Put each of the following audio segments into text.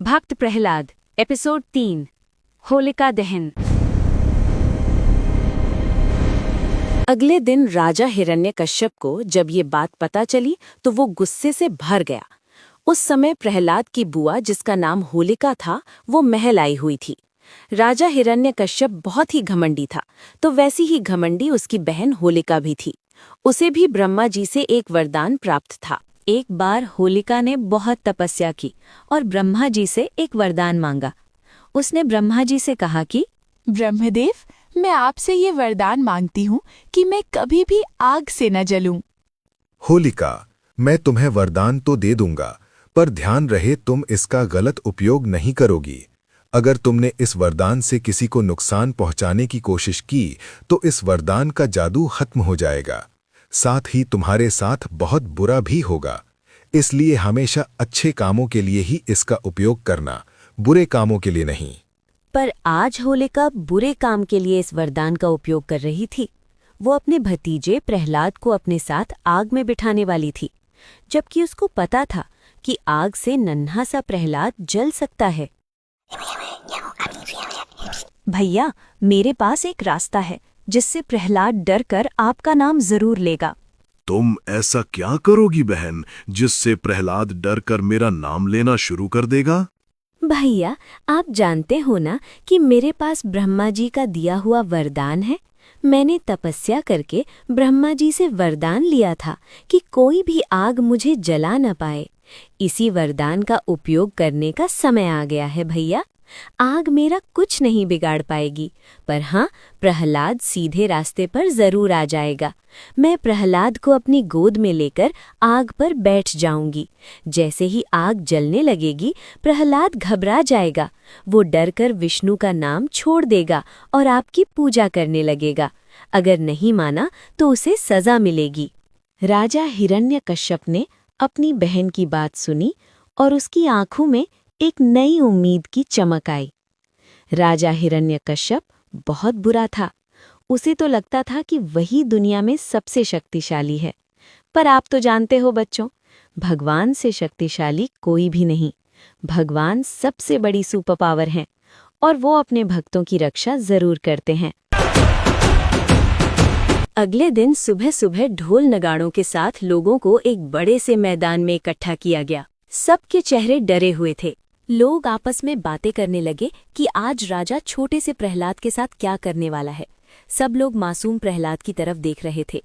भक्त प्रहलाद एपिसोड 3 होलिका दहन। अगले दिन राजा हिरण्यकश्यप को जब ये बात पता चली तो वो गुस्से से भर गया। उस समय प्रहलाद की बुआ, जिसका नाम होलिका था, वो महल आई हुई थी। राजा हिरण्यकश्यप बहुत ही घमंडी था, तो वैसी ही घमंडी उसकी बहन होलिका भी थी। उसे भी ब्रह्मा जी से एक वरदान प्राप्त था। एक बार होलिका ने बहुत तपस्या की और ब्रह्मा जी से एक वरदान मांगा। उसने ब्रह्मा जी से कहा कि ब्रह्मदेव, मैं आपसे ये वरदान मांगती हूँ कि मैं कभी भी आग से न जलूं। होलिका, मैं तुम्हें वरदान तो दे दूंगा, पर ध्यान रहे तुम इसका गलत उपयोग नहीं करोगी। अगर तुमने इस वरदान से किसी को नुकसान पहुंचाने की कोशिश की तो इस वरदान का जादू खत्म हो जाएगा, साथ ही तुम्हारे साथ बहुत बुरा भी होगा। इसलिए हमेशा अच्छे कामों के लिए ही इसका उपयोग करना, बुरे कामों के लिए नहीं। पर आज होलिका बुरे काम के लिए इस वरदान का उपयोग कर रही थी। वो अपने भतीजे प्रहलाद को अपने साथ आग में बिठाने वाली थी, जबकि उसको पता था कि आग से नन्हा सा प्रहलाद जल सकता है। भैया, मेरे पास एक रास्ता है जिससे प्रहलाद डरकर आपका नाम जरूर लेगा। तुम ऐसा क्या करोगी बहन, जिससे प्रहलाद डरकर मेरा नाम लेना शुरू कर देगा? भैया, आप जानते हो ना कि मेरे पास ब्रह्मा जी का दिया हुआ वरदान है। मैंने तपस्या करके ब्रह्मा जी से वरदान लिया था कि कोई भी आग मुझे जला न पाए। इसी वरदान का उपयोग करने का समय आ गया है भैया। आग मेरा कुछ नहीं बिगाड़ पाएगी, पर हाँ, प्रहलाद सीधे रास्ते पर जरूर आ जाएगा। मैं प्रहलाद को अपनी गोद में लेकर आग पर बैठ जाऊंगी। जैसे ही आग जलने लगेगी, प्रहलाद घबरा जाएगा। वो डरकर विष्णु का नाम छोड़ देगा और आपकी पूजा करने लगेगा। अगर नहीं माना तो उसे सजा मिलेगी। राजा हिरण्यकश्यप ने अपनी बहन की बात सुनी और उसकी आंखों में एक नई उम्मीद की चमक आई। राजा हिरण्यकश्यप बहुत बुरा था। उसे तो लगता था कि वही दुनिया में सबसे शक्तिशाली है। पर आप तो जानते हो बच्चों, भगवान से शक्तिशाली कोई भी नहीं। भगवान सबसे बड़ी सुपर पावर हैं और वो अपने भक्तों की रक्षा जरूर करते हैं। अगले दिन सुबह सुबह ढोल नगाड़ों के साथ लोगों को एक बड़े से मैदान में इकट्ठा किया गया। सबके चेहरे डरे हुए थे। लोग आपस में बातें करने लगे कि आज राजा छोटे से प्रहलाद के साथ क्या करने वाला है। सब लोग मासूम प्रहलाद की तरफ देख रहे थे।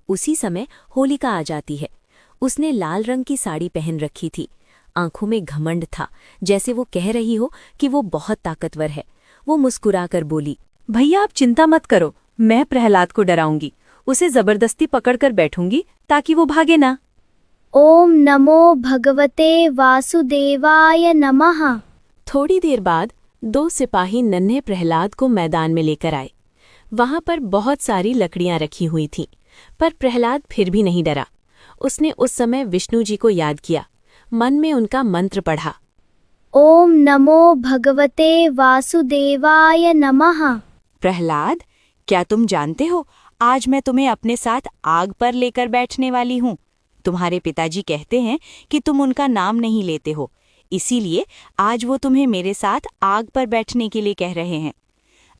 उसी समय होलिका आ जाती है। उसने लाल रंग की साड़ी पहन रखी थी। आंखों में घमंड था, जैसे वो कह रही हो कि वो बहुत ताकतवर है। वो मुस्कुराकर बोली, भैया आप चिंता मत करो, मैं प्रहलाद को डराऊंगी। उसे जबरदस्ती पकड़कर बैठूंगी ताकि वो भागे ना। ओम नमो भगवते वासुदेवाय नमः। थोड़ी देर बाद 2 सिपाही नन्हे प्रहलाद को मैदान में लेकर आए। वहां पर बहुत सारी लकड़ियां रखी हुई थीं, पर प्रहलाद फिर भी नहीं डरा। उसने उस समय विष्णु जी को याद किया, मन में उनका मंत्र पढ़ा। ओम नमो भगवते वासुदेवाय नमः। प्रहलाद, क्या तुम जानते हो, आज मैं तुम्हें अपने साथ आग पर लेकर बैठने वाली हूँ। तुम्हारे पिताजी कहते हैं कि तुम उनका नाम नहीं लेते हो, इसीलिए आज वो तुम्हें मेरे साथ आग पर बैठने के लिए कह रहे हैं।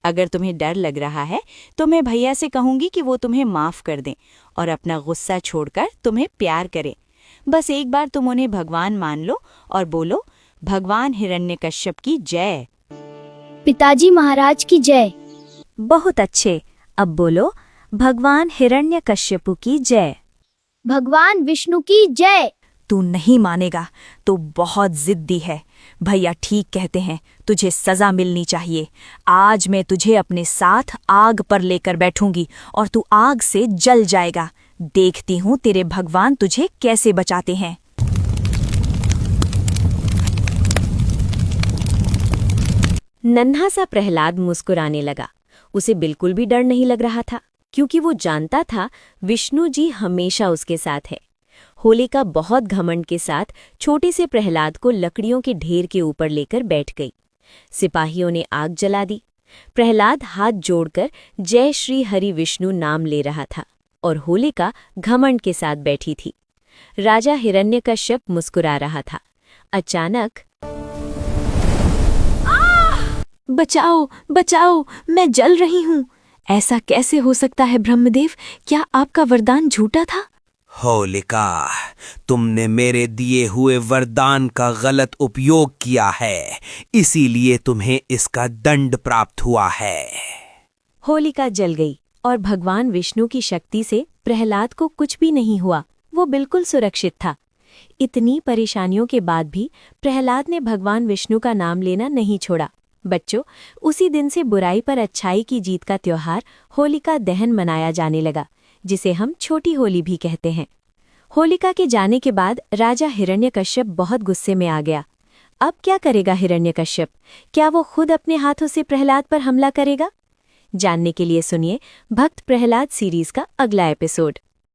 अगर तुम्हें डर लग रहा है तो मैं भैया से कहूंगी कि वो तुम्हें माफ कर दें और अपना गुस्सा छोड़कर तुम्हें प्यार करें। बस एक बार तुम उन्हें भगवान मान लो और बोलो, भगवान हिरण्यकश्यप की जय। पिताजी महाराज की जय। बहुत अच्छे, अब बोलो, भगवान हिरण्यकश्यप की जय। भगवान विष्णु की जय। तू नहीं मानेगा तो बहुत जिद्दी है। भैया ठीक कहते हैं, तुझे सजा मिलनी चाहिए। आज मैं तुझे अपने साथ आग पर लेकर बैठूंगी और तू आग से जल जाएगा। देखती हूँ तेरे भगवान तुझे कैसे बचाते हैं। नन्हा सा प्रहलाद मुस्कुराने लगा। उसे बिल्कुल भी डर नहीं लग रहा था, क्योंकि वो जानता था विष्णु जी हमेशा उसके साथ है। होलिका बहुत घमंड के साथ छोटे से प्रहलाद को लकड़ियों के ढेर के ऊपर लेकर बैठ गई। सिपाहियों ने आग जला दी। प्रहलाद हाथ जोड़कर जय श्री हरि विष्णु नाम ले रहा था और होलिका घमंड के साथ बैठी थी। राजा हिरण्यकश्यप मुस्कुरा रहा था। अचानक बचाओ बचाओ, मैं जल रही हूँ। ऐसा कैसे हो सकता है ब्रह्मदेव? क्या आपका वरदान झूठा था? होलिका, तुमने मेरे दिए हुए वरदान का गलत उपयोग किया है, इसीलिए तुम्हें इसका दंड प्राप्त हुआ है। होलिका जल गई और भगवान विष्णु की शक्ति से प्रहलाद को कुछ भी नहीं हुआ। वो बिल्कुल सुरक्षित था। इतनी परेशानियों के बाद भी प्रहलाद ने भगवान विष्णु का नाम लेना नहीं छोड़ा। बच्चों, उसी दिन से बुराई पर अच्छाई की जीत का त्योहार होलिका दहन मनाया जाने लगा, जिसे हम छोटी होली भी कहते हैं। होलिका के जाने के बाद राजा हिरण्यकश्यप बहुत गुस्से में आ गया। अब क्या करेगा हिरण्यकश्यप? क्या वो खुद अपने हाथों से प्रहलाद पर हमला करेगा? जानने के लिए सुनिए भक्त प्रहलाद सीरीज का अगला एपिसोड।